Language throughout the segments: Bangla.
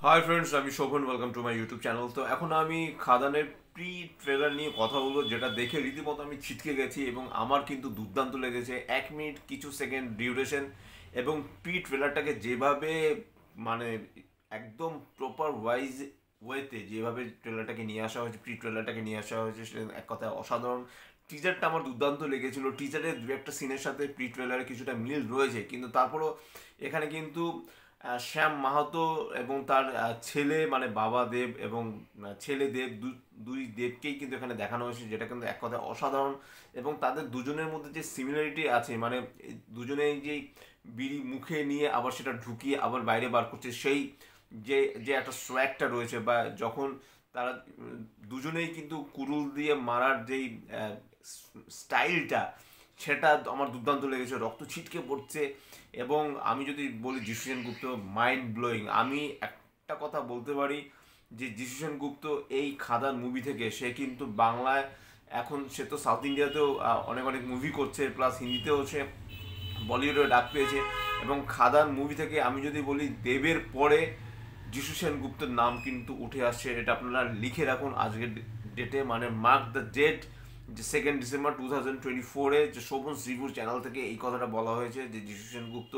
হাই ফ্রেন্ডস, আমি Shovan. Welcome to my YouTube channel. তো এখন আমি খাদানের প্রি ট্রেলার নিয়ে কথা বলবো, যেটা দেখে রীতিমতো আমি ছিটকে গেছি এবং আমার কিন্তু দুর্দান্ত লেগেছে। 1 মিনিট কিছু সেকেন্ড ডিউরেশন এবং প্রি ট্রেলারটাকে যেভাবে মানে একদম প্রপার ওয়েতে যেভাবে ট্রেলারটাকে নিয়ে আসা হয়েছে, প্রি ট্রেলারটাকে নিয়ে আসা হয়েছে, সেটা এক কথায় অসাধারণ। টিজারটা আমার দুর্দান্ত লেগেছিল। টিজারের দু একটা সিনের সাথে প্রি ট্রেলারে কিছুটা মিল রয়েছে, কিন্তু তারপরও এখানে কিন্তু শ্যাম মাহাতো এবং তার ছেলে মানে বাবা দেব এবং ছেলে দেব, দুই দেবকেই কিন্তু এখানে দেখানো হয়েছে, যেটা কিন্তু এক কথায় অসাধারণ। এবং তাদের দুজনের মধ্যে যে সিমিলারিটি আছে, মানে দুজনেই যেই বিড়ি মুখে নিয়ে আবার সেটা ঢুকিয়ে আবার বাইরে বার করছে, সেই যে যে একটা সোয়াগটা রয়েছে, বা যখন তারা দুজনেই কিন্তু কুরুল দিয়ে মারার যেই স্টাইলটা, সেটা আমার দুর্দান্ত লেগেছে। রক্ত ছিটকে পড়ছে। এবং আমি যদি বলি যিশু সেনগুপ্ত মাইন্ড ব্লোয়িং। আমি একটা কথা বলতে পারি যে যিশু সেনগুপ্ত এই খাদান মুভি থেকে সে কিন্তু বাংলায়, এখন সে তো সাউথ ইন্ডিয়াতেও অনেক অনেক মুভি করছে, প্লাস হিন্দিতেও সে বলিউডে ডাক পেয়েছে। এবং খাদান মুভি থেকে আমি যদি বলি, দেবের পরে যিশু সেনগুপ্তের নাম কিন্তু উঠে আসছে। এটা আপনারা লিখে রাখুন আজকের ডেটে, মানে মার্ক দ্য ডেট, যে 2 ডিসেম্বর 2024-এ যে শোভন রিভিউ চ্যানেল থেকে এই কথাটা বলা হয়েছে যে যিশু সেনগুপ্ত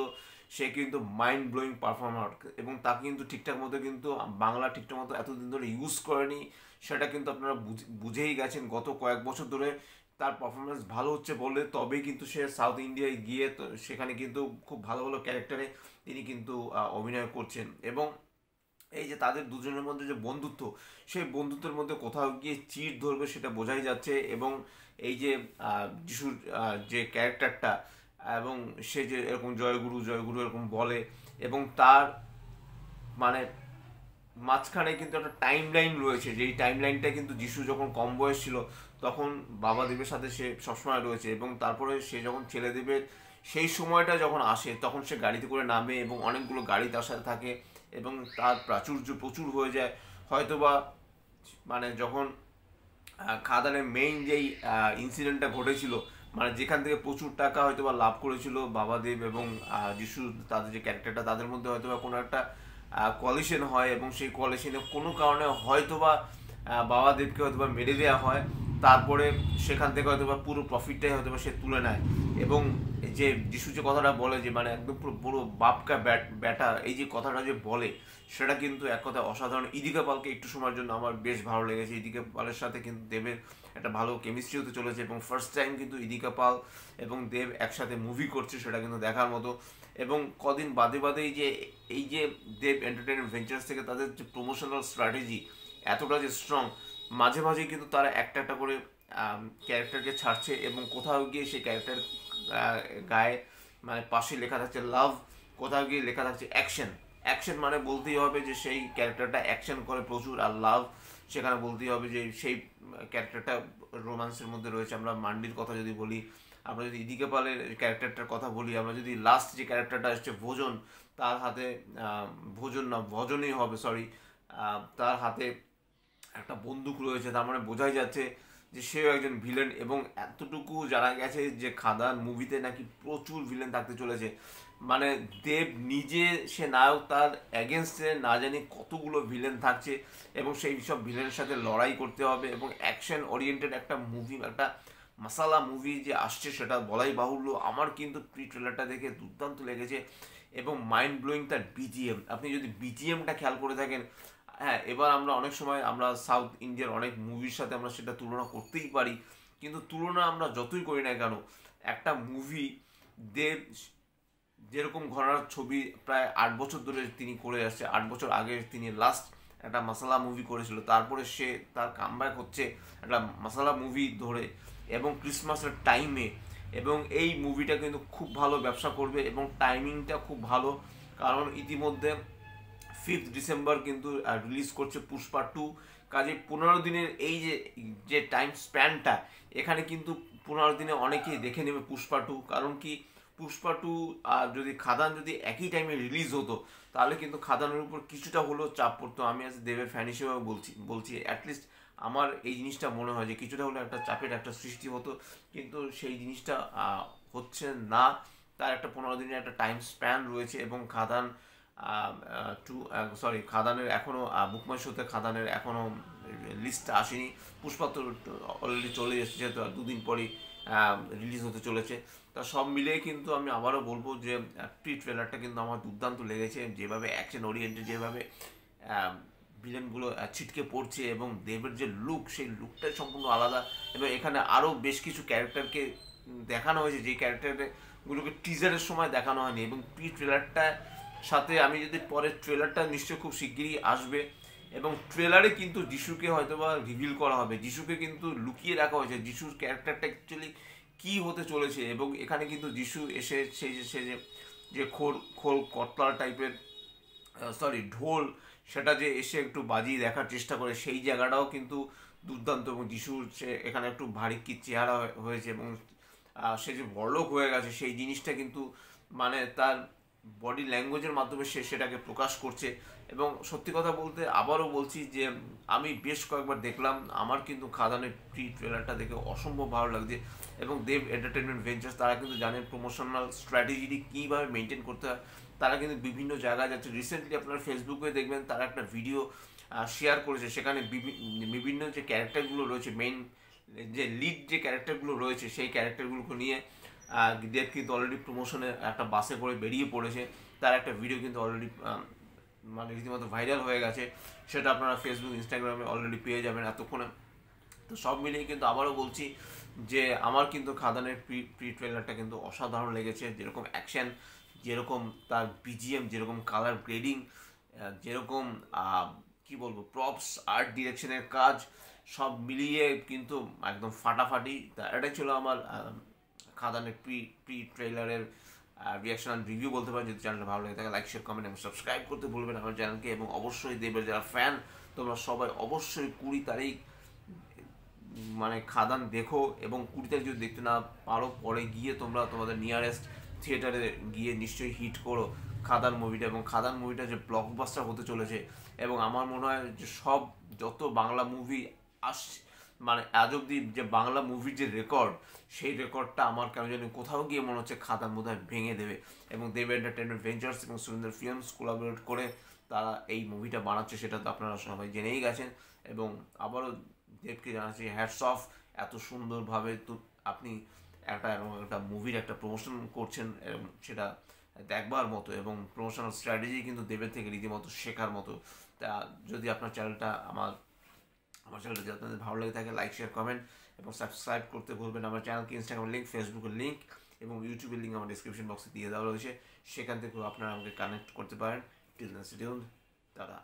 সে কিন্তু মাইন্ড ব্লোয়িং পারফর্মার। এবং তাকে কিন্তু ঠিকঠাক মতো কিন্তু বাংলা ঠিকঠাক মতো এতদিন ধরে ইউজ করেনি, সেটা কিন্তু আপনারা বুঝেই গেছেন। গত কয়েক বছর ধরে তার পারফরমেন্স ভালো হচ্ছে বলে তবেই কিন্তু সে সাউথ ইন্ডিয়ায় গিয়ে তো সেখানে কিন্তু খুব ভালো ভালো ক্যারেক্টারে তিনি কিন্তু অভিনয় করছেন। এবং এই যে তাদের দুজনের মধ্যে যে বন্ধুত্ব, সেই বন্ধুত্বের মধ্যে কোথাও গিয়ে চিড় ধরবে সেটা বোঝাই যাচ্ছে। এবং এই যে যিশুর যে ক্যারেক্টারটা, এবং সে যে এরকম জয়গুরু জয়গুরু এরকম বলে, এবং তার মানে মাঝখানে কিন্তু একটা টাইম লাইন রয়েছে, যেই টাইম লাইনটা কিন্তু যিশু যখন কম বয়স ছিল তখন বাবা দেবের সাথে সে সবসময় রয়েছে। এবং তারপরে সে যখন ছেলে দেবের সেই সময়টা যখন আসে, তখন সে গাড়িতে করে নামে এবং অনেকগুলো গাড়ি তার সাথে থাকে এবং তার প্রাচুর্য প্রচুর হয়ে যায়। হয়তোবা মানে যখন খাদানের মেইন যেই ইনসিডেন্টটা ঘটেছিল, মানে যেখান থেকে প্রচুর টাকা হয়তোবা লাভ করেছিল বাবাদেব এবং যিশু, তাদের যে ক্যারেক্টারটা, তাদের মধ্যে হয়তোবা কোনো একটা কোয়ালিশন হয় এবং সেই কোয়ালিশনে কোনো কারণে হয়তোবা বাবাদেবকে হয়তোবা মেরে দেওয়া হয়। তারপরে সেখান থেকে হয়তোবা পুরো প্রফিটটাই হয়তোবা সে তুলে নেয়। এবং যে যিশু যে কথাটা বলে যে মানে একদম পুরো পুরো বাপকা ব্যাটা, এই যে কথাটা যে বলে, সেটা কিন্তু এক কথা অসাধারণ। ইদিকা পালকে একটু সময়ের জন্য আমার বেশ ভালো লেগেছে। ইদিকা পালের সাথে কিন্তু দেবের একটা ভালো কেমিস্ট্রি হতে চলেছে এবং ফার্স্ট টাইম কিন্তু ইদিকা পাল এবং দেব একসাথে মুভি করছে, সেটা কিন্তু দেখার মতো। এবং কদিন বাদে বাদে এই যে দেব এন্টারটেইনমেন্ট ভেঞ্চার্স থেকে তাদের যে প্রমোশনাল স্ট্র্যাটেজি এতটা যে স্ট্রং, মাঝে মাঝে কিন্তু তারা একটা একটা করে ক্যারেক্টারকে ছাড়ছে এবং কোথাও গিয়ে সেই ক্যারেক্টার গায়ে মানে পাশে লেখা থাকছে লাভ, কোথাও গিয়ে লেখা থাকছে অ্যাকশন। অ্যাকশন মানে বলতেই হবে যে সেই ক্যারেক্টারটা অ্যাকশন করে প্রচুর, আর লাভ সেখানে বলতেই হবে যে সেই ক্যারেক্টারটা রোমান্সের মধ্যে রয়েছে। আমরা মান্ডির কথা যদি বলি, আমরা যদি ইদিকা পালের ক্যারেক্টারটার কথা বলি, আমরা যদি লাস্ট যে ক্যারেক্টারটা আসছে ভোজন, তার হাতে ভোজন না ভজনই হবে, সরি, তার হাতে একটা বন্দুক রয়েছে, তার মানে বোঝাই যাচ্ছে যে সেও একজন ভিলেন। এবং এতটুকু জানা গেছে যে খাদান মুভিতে নাকি প্রচুর ভিলেন থাকতে চলেছে। মানে দেব নিজে সে নায়ক, তার অ্যাগেনস্টে না জানি কতগুলো ভিলেন থাকছে এবং সেই সব ভিলেনের সাথে লড়াই করতে হবে। এবং অ্যাকশন ওরিয়েন্টেড একটা মুভি, একটা মাসালা মুভি যে আসছে সেটা বলাই বাহুল্য। আমার কিন্তু প্রি ট্রেলারটা দেখে দুর্দান্ত লেগেছে এবং মাইন্ড ব্লোয়িং তার বিজিএম। আপনি যদি বিজিএমটা খেয়াল করে থাকেন, হ্যাঁ, এবার আমরা অনেক সময় আমরা সাউথ ইন্ডিয়ার অনেক মুভির সাথে আমরা সেটা তুলনা করতেই পারি, কিন্তু তুলনা আমরা যতই করি না কেন, একটা মুভি দেব যেরকম ঘরানার ছবি প্রায় 8 বছর ধরে তিনি করে আসছে, 8 বছর আগে তিনি লাস্ট একটা মাসালা মুভি করেছিল, তারপরে সে তার কামব্যাক হচ্ছে একটা মাসালা মুভি ধরে এবং ক্রিসমাসের টাইমে। এবং এই মুভিটা কিন্তু খুব ভালো ব্যবসা করবে এবং টাইমিংটা খুব ভালো, কারণ ইতিমধ্যে 5 ডিসেম্বর কিন্তু রিলিজ করছে পুষ্পা 2। কাজে 15 দিনের এই যে যে টাইম স্প্যানটা, এখানে কিন্তু 15 দিনে অনেকেই দেখে নেবে পুষ্পা 2। কারণ কি, পুষ্পা 2 যদি খাদান যদি একই টাইমে রিলিজ হতো, তাহলে কিন্তু খাদানের উপর কিছুটা হলেও চাপ পড়তো। আমি আজ দেবের ফ্যান হিসেবে বলছি অ্যাটলিস্ট আমার এই জিনিসটা মনে হয় যে কিছুটা হলেও একটা চাপের একটা সৃষ্টি হতো, কিন্তু সেই জিনিসটা হচ্ছে না। তার একটা 15 দিনের একটা টাইম স্প্যান রয়েছে এবং খাদান খাদানের এখনও বুকমাই শোতে খাদানের এখনও লিস্ট আসেনি। পুষ্পা তো অলরেডি চলে এসেছে, তো 2 দিন পরই রিলিজ হতে চলেছে। তা সব মিলিয়ে কিন্তু আমি আবারও বলবো যে প্রি ট্রেলারটা কিন্তু আমার দুর্দান্ত লেগেছে। যেভাবে অ্যাকশন ওরিয়েন্টেড, যেভাবে ভিলেনগুলো ছিটকে পড়ছে এবং দেবের যে লুক, সেই লুকটাই সম্পূর্ণ আলাদা। এবং এখানে আরও বেশ কিছু ক্যারেক্টারকে দেখানো হয়েছে, যে ক্যারেক্টারগুলোকে টিজারের সময় দেখানো হয়নি। এবং প্রি ট্রেলারটা সাথে আমি যদি পরে ট্রেলারটা নিশ্চয়ই খুব শিগগিরই আসবে, এবং ট্রেলারে কিন্তু যিশুকে হয়তোবা রিভিল করা হবে। যিশুকে কিন্তু লুকিয়ে রাখা হয়েছে, যিশুর ক্যারেক্টারটা অ্যাকচুয়ালি কী হতে চলেছে। এবং এখানে কিন্তু যিশু এসে সে যে খোল খোল কতলা টাইপের ঢোল, সেটা যে এসে একটু বাজিয়ে দেখার চেষ্টা করে, সেই জায়গাটাও কিন্তু দুর্দান্ত। এবং যিশুর সে এখানে একটু ভারী কি চেহারা হয়েছে, এবং সে যে বড়লোক হয়ে গেছে সেই জিনিসটা কিন্তু মানে তার বডি ল্যাঙ্গুয়েজের মাধ্যমে সে সেটাকে প্রকাশ করছে। এবং সত্যি কথা বলতে আবারও বলছি যে আমি বেশ কয়েকবার দেখলাম, আমার কিন্তু খাদানের প্রি ট্রেলারটা দেখে অসম্ভব ভালো লাগছে। এবং দেব এন্টারটেনমেন্ট ভেঞ্চার্স তারা কিন্তু জানেন প্রমোশনাল স্ট্র্যাটেজি কীভাবে মেনটেন করতে হয়। তারা কিন্তু বিভিন্ন জায়গায় যাচ্ছে। রিসেন্টলি আপনারা ফেসবুকে দেখবেন তারা একটা ভিডিও শেয়ার করেছে, সেখানে বিভিন্ন যে ক্যারেক্টারগুলো রয়েছে, মেইন যে লিড যে ক্যারেক্টারগুলো রয়েছে, সেই ক্যারেক্টারগুলোকে নিয়ে দেব কিন্তু অলরেডি প্রমোশনে একটা বাসে করে বেরিয়ে পড়েছে। তার একটা ভিডিও কিন্তু অলরেডি মানে রীতিমতো ভাইরাল হয়ে গেছে। সেটা আপনারা ফেসবুক ইনস্টাগ্রামে অলরেডি পেয়ে যাবেন এতক্ষণে। তো সব মিলিয়ে কিন্তু আবারও বলছি যে আমার কিন্তু খাদানের প্রি ট্রেলারটা কিন্তু অসাধারণ লেগেছে। যেরকম অ্যাকশন, যেরকম তার বিজিএম, যেরকম কালার গ্রেডিং, যেরকম কি বলবো প্রপস, আর্ট ডিরেকশনের কাজ, সব মিলিয়ে কিন্তু একদম ফাটাফাটি। তা এটাই ছিল আমার খাদানের প্রি ট্রেলারের রিয়াকশন অ্যান্ড রিভিউ বলতে পারেন। যদি চ্যানেলটা ভালো লাগে থাকে লাইক শেয়ার কমেন্ট এবং সাবস্ক্রাইব করতে ভুলবেন আমার চ্যানেলকে। এবং অবশ্যই দেবের যারা ফ্যান তোমরা সবাই অবশ্যই 20 তারিখ মানে খাদান দেখো। এবং 20 তারিখ যদি দেখতে না পারো, পরে গিয়ে তোমরা তোমাদের নিয়ারেস্ট থিয়েটারে গিয়ে নিশ্চয়ই হিট করো খাদান মুভিটা। এবং খাদান মুভিটা যে ব্লকবাস্টার হতে চলেছে। এবং আমার মনে হয় যে যত বাংলা মুভি আসছে, মানে আজ অব্দি যে বাংলা মুভির যে রেকর্ড, সেই রেকর্ডটা আমার কেন জানি কোথাও গিয়ে মনে হচ্ছে খাদান বোধহয় ভেঙে দেবে। এবং দেব এন্টারটেনমেন্ট ভেঞ্চার্স এবং সুরেন্দ্র ফিল্মস কোলাবোরেট করে তারা এই মুভিটা বানাচ্ছে, সেটা তো আপনারা সবাই জেনেই গেছেন। এবং আবারও দেবকে জানাচ্ছি হ্যাটস অফ, এত সুন্দরভাবে তো আপনি একটা মুভির একটা প্রমোশন করছেন, সেটা দেখবার মতো। এবং প্রমোশনাল স্ট্র্যাটেজি কিন্তু দেবের থেকে রীতিমতো শেখার মতো। তা যদি আপনার চ্যানেলটা আমার চ্যানেলটা যদি আপনাদের ভালো লেগে থাকে লাইক শেয়ার কমেন্ট এবং সাবস্ক্রাইব করতে ভুলবেন। আমার চ্যানেলকে ইনস্টাগ্রামের লিঙ্ক, ফেসবুকের লিঙ্ক এবং ইউটিউবের লিঙ্ক আমার ডিসক্রিপশন বক্সে দিয়ে দেওয়া রয়েছে, সেখান থেকেও আপনারা আমাকে কানেক্ট করতে পারেন। Till then stay tuned, tata.